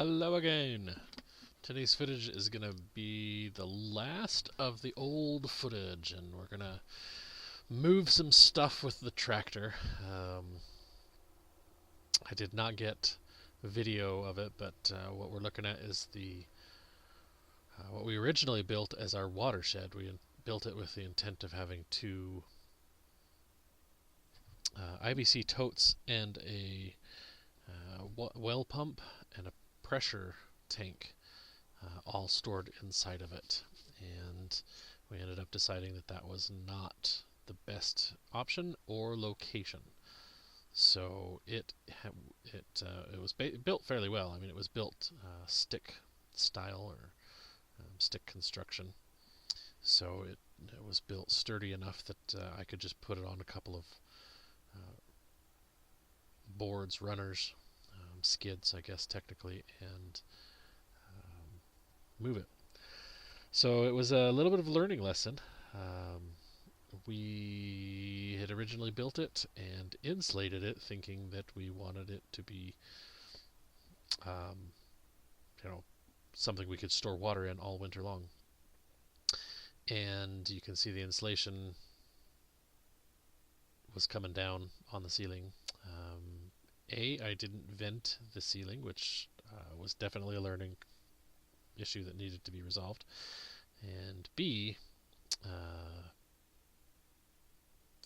Hello again. Today's footage is going to be the last of the old footage, and we're going to move some stuff with the tractor. I did not get video of it, but what we're looking at is the what we originally built as our watershed. We built it with the intent of having two IBC totes and a well pump and a pressure tank all stored inside of it. And we ended up deciding that that was not the best option or location. So it was built fairly well. I mean, it was built stick style or stick construction. So it was built sturdy enough that I could just put it on a couple of boards, runners, skids, I guess technically, and move it. So it was a little bit of a learning lesson. We had originally built it and insulated it, thinking that we wanted it to be, um, something we could store water in all winter long. And you can see the insulation was coming down on the ceiling. I didn't vent the ceiling, which was definitely a learning issue that needed to be resolved. And B,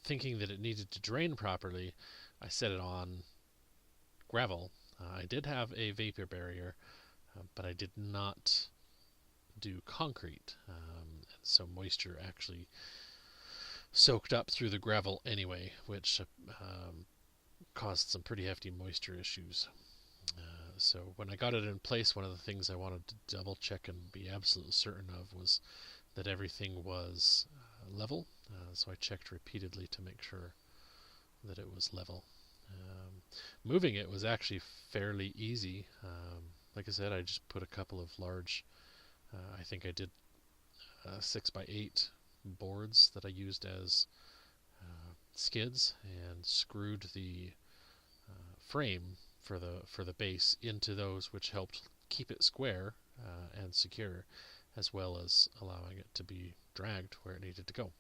thinking that it needed to drain properly, I set it on gravel. I did have a vapor barrier, but I did not do concrete. So moisture actually soaked up through the gravel anyway, which caused some pretty hefty moisture issues. So when I got it in place, one of the things I wanted to double check and be absolutely certain of was that everything was level. So I checked repeatedly to make sure that it was level. Moving it was actually fairly easy. Like I said, I just put a couple of large, I think I did 6x8 boards that I used as skids, and screwed the frame for the base into those, which helped keep it square and secure, as well as allowing it to be dragged where it needed to go.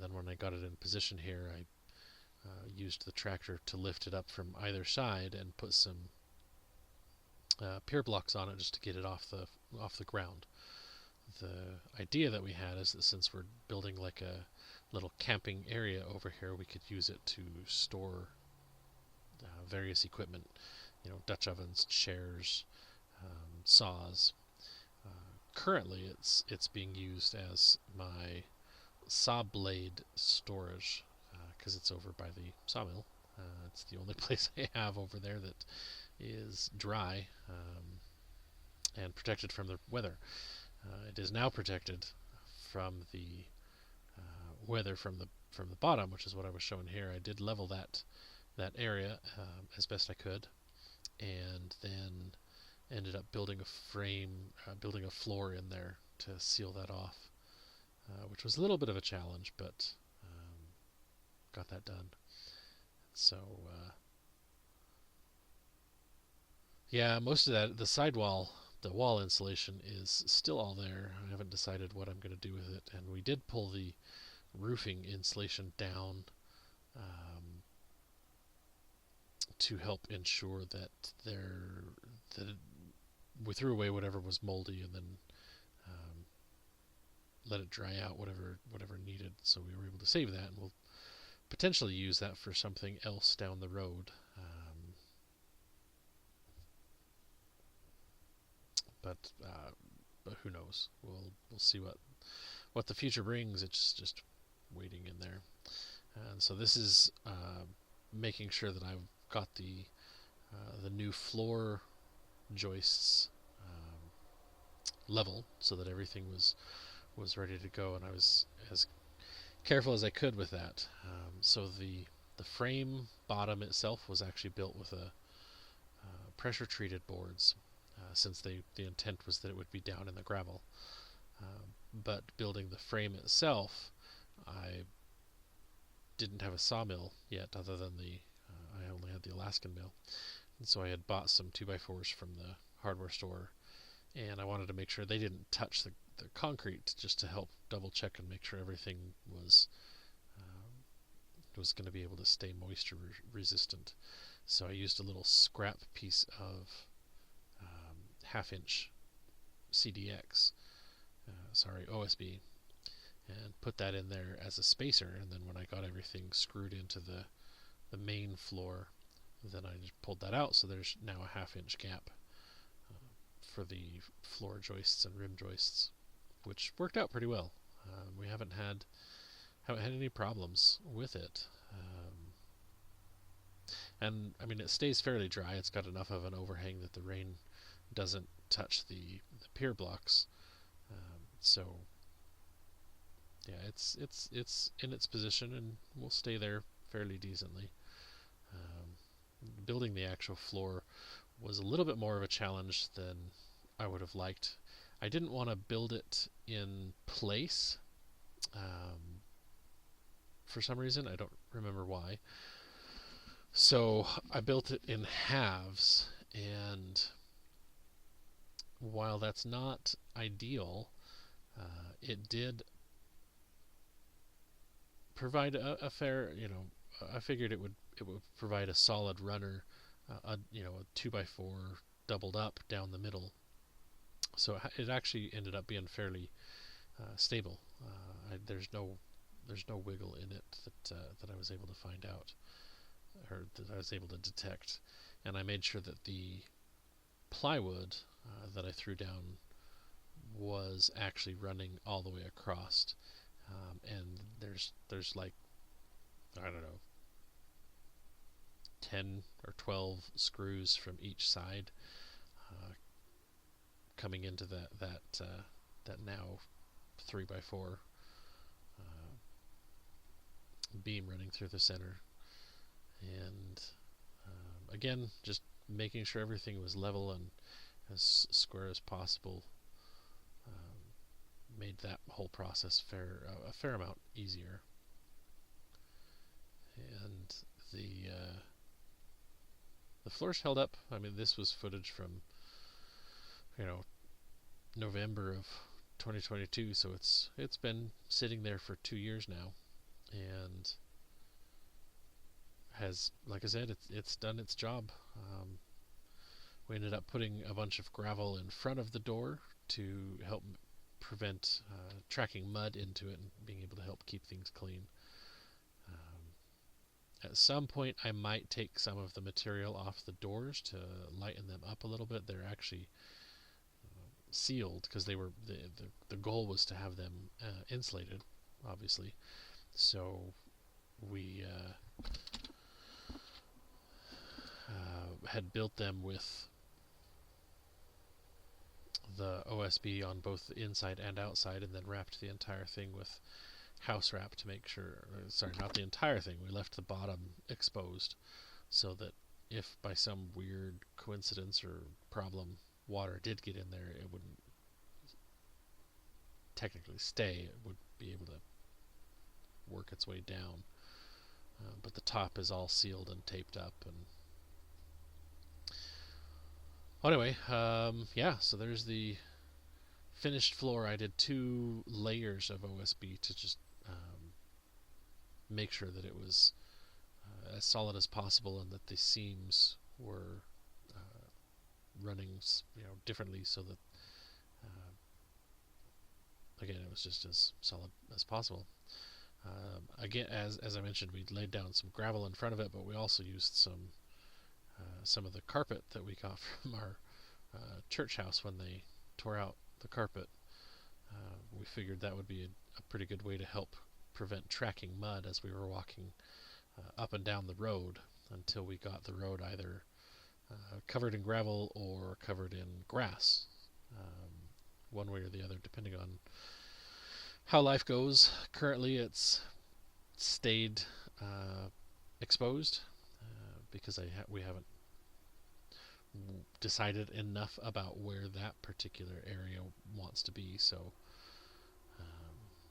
Then when I got it in position here, I used the tractor to lift it up from either side and put some pier blocks on it just to get it off the ground. The idea that we had is that since we're building like a little camping area over here, we could use it to store various equipment, Dutch ovens, chairs, saws. Currently, it's being used as my saw blade storage because it's over by the sawmill. It's the only place I have over there that is dry and protected from the weather. It is now protected from the weather from the bottom, which is what I was showing here. I did level that area as best I could, and then ended up building a frame, building a floor in there to seal that off, which was a little bit of a challenge, but got that done. So yeah, most of that, the sidewall, the wall insulation is still all there. I haven't decided what I'm going to do with it, and we did pull the roofing insulation down to help ensure that we threw away whatever was moldy, and then let it dry out whatever needed. So we were able to save that, and we'll potentially use that for something else down the road. But who knows? We'll see what the future brings. It's just waiting in there. And so this is making sure that I've got the new floor joists level, so that everything was ready to go, and I was as careful as I could with that. So the frame bottom itself was actually built with a pressure treated boards, since the intent was that it would be down in the gravel. But building the frame itself, I didn't have a sawmill yet, other than I only had the Alaskan mill. And so I had bought some 2x4s from the hardware store, and I wanted to make sure they didn't touch the concrete, just to help double check and make sure everything was going to be able to stay moisture resistant. So I used a little scrap piece of half-inch CDX, OSB, and put that in there as a spacer. And then when I got everything screwed into the main floor, then I just pulled that out, so there's now a half-inch gap for the floor joists and rim joists, which worked out pretty well. We haven't had any problems with it. And I mean, it stays fairly dry. It's got enough of an overhang that the rain doesn't touch the pier blocks. So yeah, it's in its position and will stay there fairly decently. Building the actual floor was a little bit more of a challenge than I would have liked. I didn't want to build it in place for some reason. I don't remember why. So I built it in halves, and while that's not ideal, it did provide a fair, I figured it would provide a solid runner, a 2x4 doubled up down the middle. So it actually ended up being fairly stable. There's no wiggle in it that I was able to find out, or that I was able to detect. And I made sure that the plywood that I threw down was actually running all the way across. And there's like, I don't know, 10 or 12 screws from each side coming into that now 3x4 beam running through the center. And again, just making sure everything was level and as square as possible made that whole process a fair amount easier. And the floors held up. I mean, this was footage from November of 2022, so it's been sitting there for 2 years now, and has, like I said, it's done its job. We ended up putting a bunch of gravel in front of the door to help prevent tracking mud into it and being able to help keep things clean. At some point I might take some of the material off the doors to lighten them up a little bit. They're actually sealed because they were the goal was to have them insulated, obviously. So we had built them with the OSB on both the inside and outside, and then wrapped the entire thing with house wrap to make sure, sorry, not the entire thing, we left the bottom exposed so that if by some weird coincidence or problem water did get in there, it wouldn't technically stay, it would be able to work its way down. But the top is all sealed and taped up. And anyway, yeah, so there's the finished floor. I did 2 layers of OSB to just make sure that it was as solid as possible, and that the seams were running differently, so that again, it was just as solid as possible. Again, as I mentioned, we laid down some gravel in front of it, but we also used some of the carpet that we got from our church house when they tore out the carpet. We figured that would be a pretty good way to help prevent tracking mud as we were walking up and down the road, until we got the road either covered in gravel or covered in grass, one way or the other, depending on how life goes. Currently it's stayed exposed because we haven't decided enough about where that particular area wants to be. So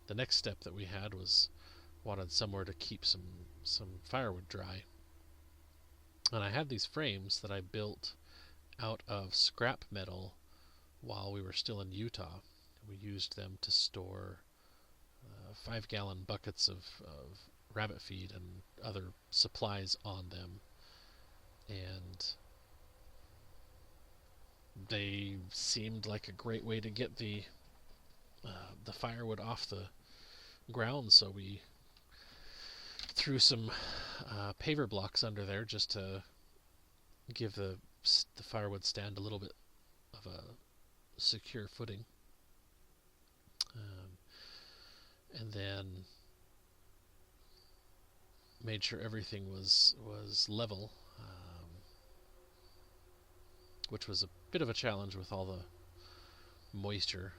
the next step that we had was wanted somewhere to keep some firewood dry. And I had these frames that I built out of scrap metal while we were still in Utah. We used them to store 5-gallon buckets of rabbit feed and other supplies on them. And they seemed like a great way to get the firewood off the ground, so we threw some paver blocks under there just to give the firewood stand a little bit of a secure footing. And then made sure everything was level, which was a bit of a challenge with all the moisture.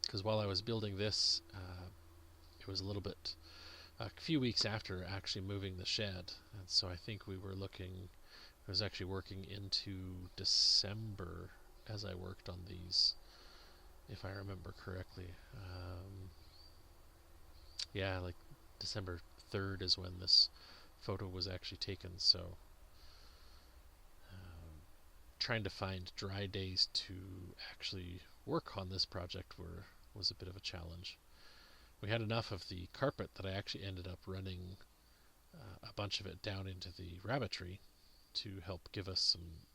Because while I was building this, it was a few weeks after actually moving the shed, and so I think we were looking. I was actually working into December as I worked on these, if I remember correctly. Yeah, like December 3rd is when this photo was actually taken, so trying to find dry days to actually work on this project was a bit of a challenge. We had enough of the carpet that I actually ended up running a bunch of it down into the rabbitry to help give us some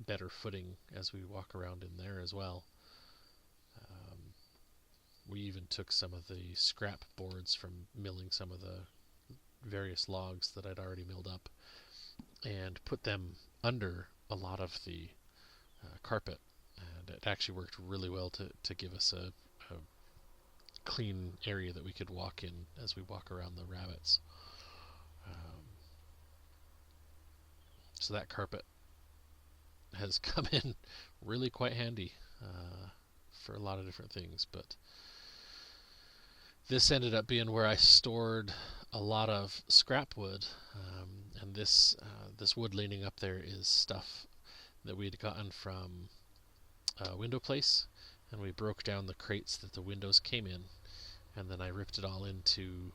better footing as we walk around in there as well. We even took some of the scrap boards from milling some of the various logs that I'd already milled up and put them under a lot of the carpet, and it actually worked really well to give us a clean area that we could walk in as we walk around the rabbits. So that carpet has come in really quite handy for a lot of different things, but this ended up being where I stored a lot of scrap wood, and this wood leaning up there is stuff that we'd gotten from a window place, and we broke down the crates that the windows came in, and then I ripped it all into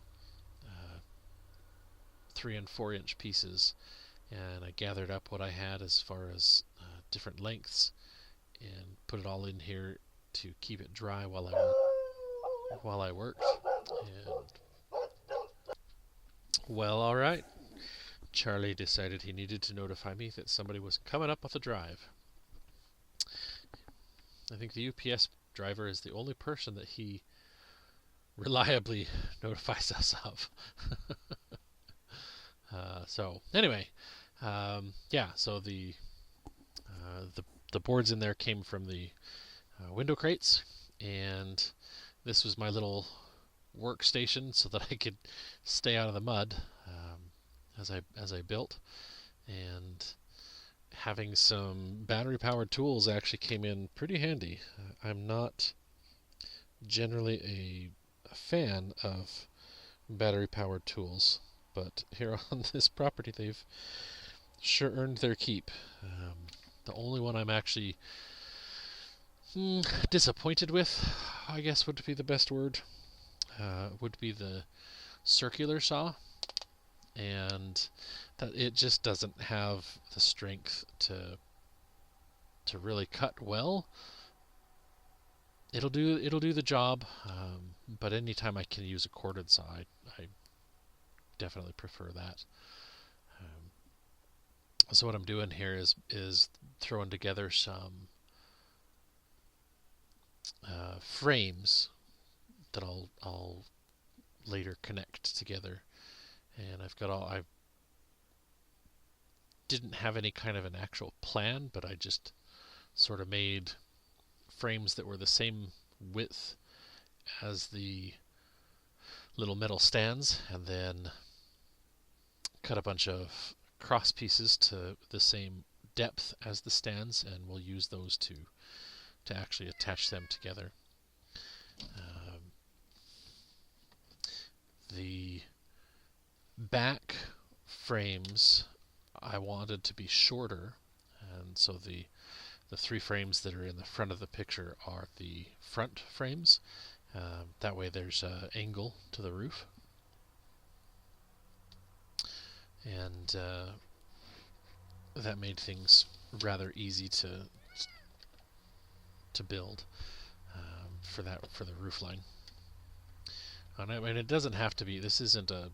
3 and 4 inch pieces, and I gathered up what I had as far as different lengths and put it all in here to keep it dry while I worked. And well, all right. Charlie decided he needed to notify me that somebody was coming up with a drive. I think the UPS driver is the only person that he reliably notifies us of. So anyway, yeah. So the boards in there came from the window crates, and this was my little workstation so that I could stay out of the mud as I built. And having some battery powered tools actually came in pretty handy. I'm not generally a fan of battery powered tools, but here on this property they've sure earned their keep. The only one I'm actually disappointed with, I guess would be the best word, would be the circular saw, and that it just doesn't have the strength to really cut well. It'll do the job, but anytime I can use a corded saw, I definitely prefer that. So what I'm doing here is throwing together some frames that I'll later connect together, and I didn't have any kind of an actual plan, but I just sort of made frames that were the same width as the little metal stands, and then cut a bunch of cross pieces to the same depth as the stands, and we'll use those to actually attach them together. The back frames I wanted to be shorter, and so the 3 frames that are in the front of the picture are the front frames. That way there's an angle to the roof. and that made things rather easy to build for the roof line. And I mean, it doesn't have to be. This isn't a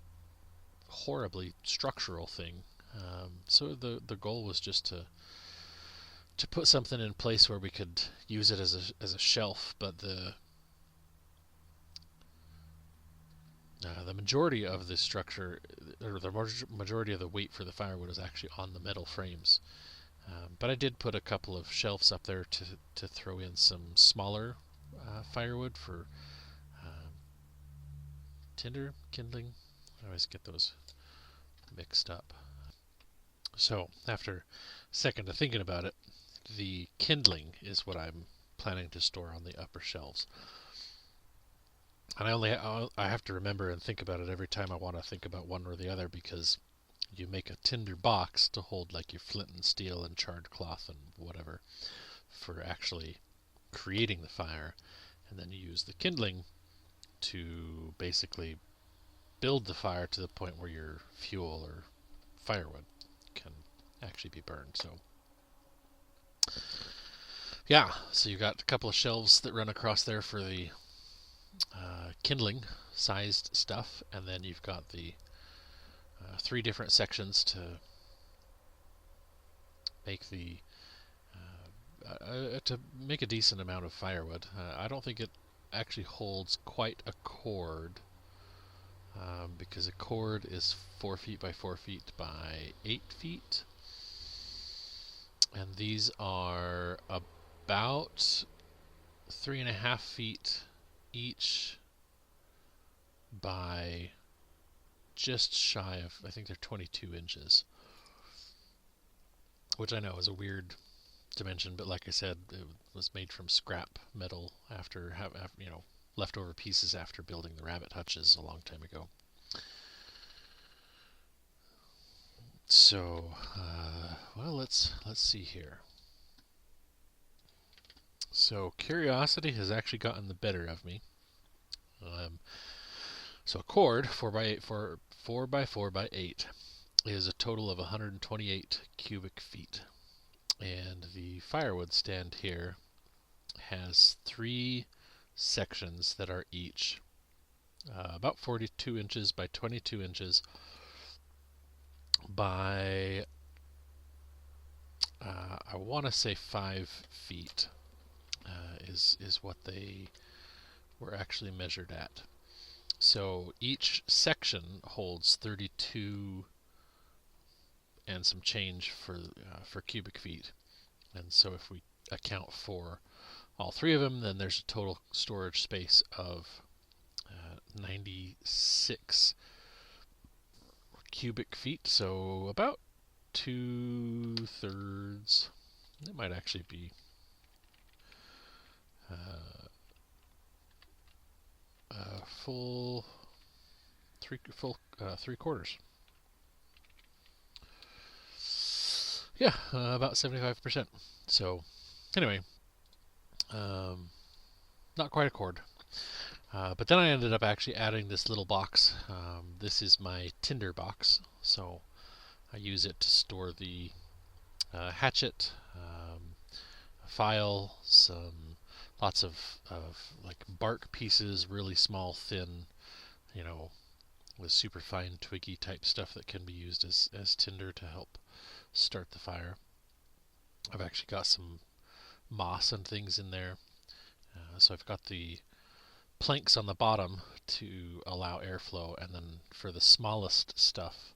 horribly structural thing. So the goal was just to put something in place where we could use it as a shelf, but the majority of the structure, or the majority of the weight for the firewood, is actually on the metal frames. But I did put a couple of shelves up there to throw in some smaller firewood for um, tinder, kindling. I always get those mixed up. So after a second of thinking about it, the kindling is what I'm planning to store on the upper shelves. And I have to remember and think about it every time I want to think about one or the other, because you make a tinder box to hold like your flint and steel and charred cloth and whatever for actually creating the fire, and then you use the kindling to basically build the fire to the point where your fuel or firewood can actually be burned. So yeah, so you got a couple of shelves that run across there for the kindling sized stuff, and then you've got the three different sections to make a decent amount of firewood. I don't think it actually holds quite a cord, because a cord is 4 feet by 4 feet by 8 feet, and these are about 3.5 feet each by just shy of, I think they're 22 inches, which I know is a weird dimension, but like I said, it was made from scrap metal after leftover pieces after building the rabbit hutches a long time ago. So, well, let's see here. So curiosity has actually gotten the better of me. So a cord 4 by 4 by 8 is a total of 128 cubic feet, and the firewood stand here has 3 sections that are each about 42 inches by 22 inches by I want to say 5 feet is what they were actually measured at. So each section holds 32 and some change for cubic feet. And so if we account for all 3 of them, then there's a total storage space of 96 cubic feet. So about 2/3. It might actually be full 3/4. Yeah, about 75%. So anyway, not quite a cord. But then I ended up actually adding this little box. This is my tinder box, so I use it to store the hatchet, file, lots of like bark pieces, really small, thin, with super fine twiggy type stuff that can be used as tinder to help start the fire. I've actually got some moss and things in there. So I've got the planks on the bottom to allow airflow, and then for the smallest stuff,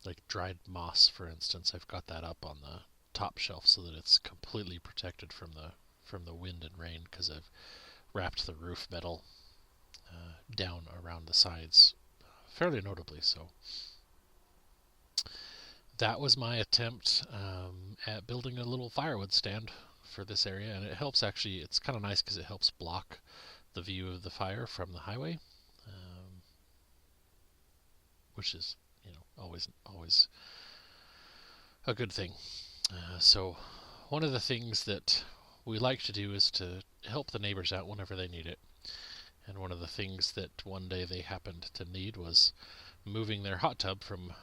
like dried moss, for instance, I've got that up on the top shelf so that it's completely protected from the wind and rain, because I've wrapped the roof metal down around the sides fairly notably. So that was my attempt at building a little firewood stand for this area, and it helps actually. It's kind of nice because it helps block the view of the fire from the highway, which is always a good thing. So one of the things that we like to do is to help the neighbors out whenever they need it. And one of the things that one day they happened to need was moving their hot tub from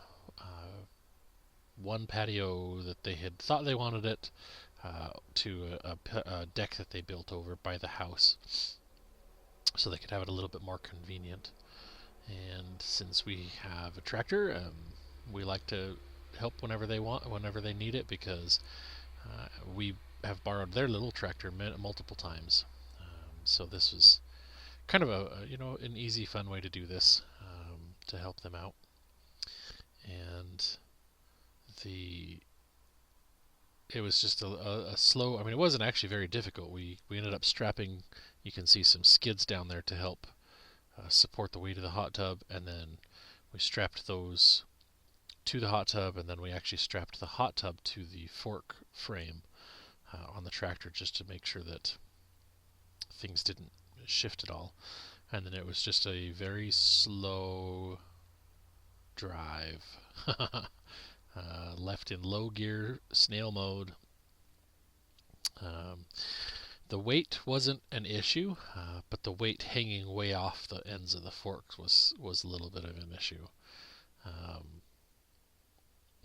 one patio that they had thought they wanted it to a deck that they built over by the house so they could have it a little bit more convenient. And since we have a tractor, we like to help whenever they want, whenever they need it, because we have borrowed their little tractor multiple times. So this was kind of an easy, fun way to do this to help them out. And it was just a slow. I mean, it wasn't actually very difficult. We ended up strapping. You can see some skids down there to help support the weight of the hot tub, and then we strapped those to the hot tub, and then we actually strapped the hot tub to the fork frame on the tractor just to make sure that things didn't shift at all. And then it was just a very slow drive, left in low gear, snail mode. The weight wasn't an issue, but the weight hanging way off the ends of the forks was a little bit of an issue.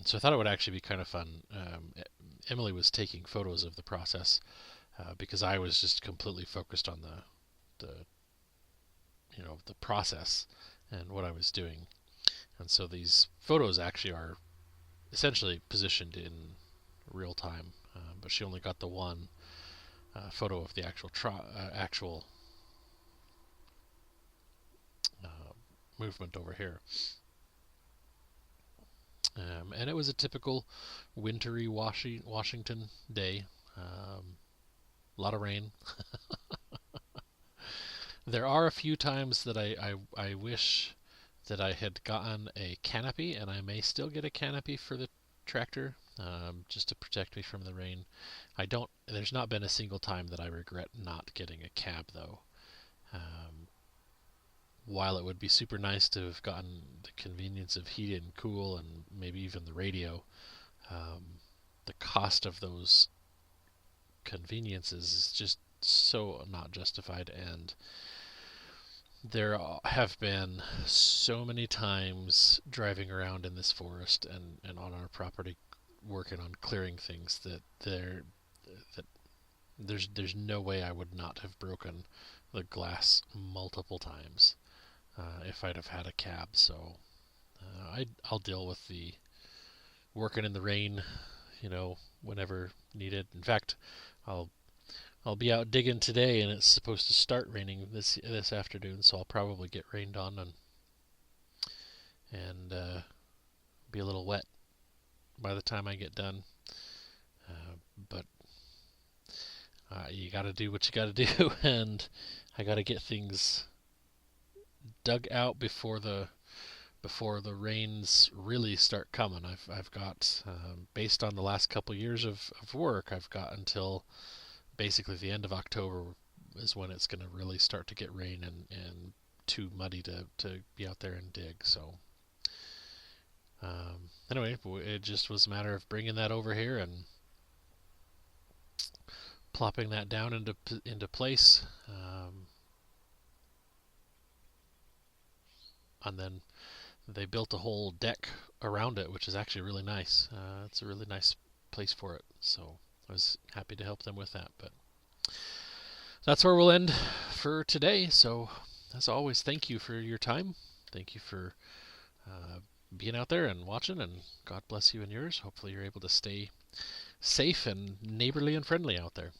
So I thought it would actually be kind of fun. Emily was taking photos of the process because I was just completely focused on the process and what I was doing. And so these photos actually are essentially positioned in real time, but she only got the one photo of the actual movement over here. And it was a typical wintry Washington day. A lot of rain. There are a few times that I wish that I had gotten a canopy, and I may still get a canopy for the tractor, just to protect me from the rain. There's not been a single time that I regret not getting a cab, though. While it would be super nice to have gotten the convenience of heat and cool and maybe even the radio, the cost of those conveniences is just so not justified. And there have been so many times driving around in this forest and on our property working on clearing things that there's no way I would not have broken the glass multiple times if I'd have had a cab. So I'll deal with the working in the rain, whenever needed. In fact, I'll be out digging today, and it's supposed to start raining this afternoon, so I'll probably get rained on and be a little wet by the time I get done. But you got to do what you got to do, and I got to get things dug out before the rains really start coming. I've got based on the last couple years of work, I've got until basically the end of October is when it's going to really start to get rain and too muddy to be out there and dig. So anyway, it just was a matter of bringing that over here and plopping that down into place, and then they built a whole deck around it, which is actually really nice. It's a really nice place for it, so I was happy to help them with that. But that's where we'll end for today. So as always, thank you for your time. Thank you for being out there and watching, and God bless you and yours. Hopefully you're able to stay safe and neighborly and friendly out there.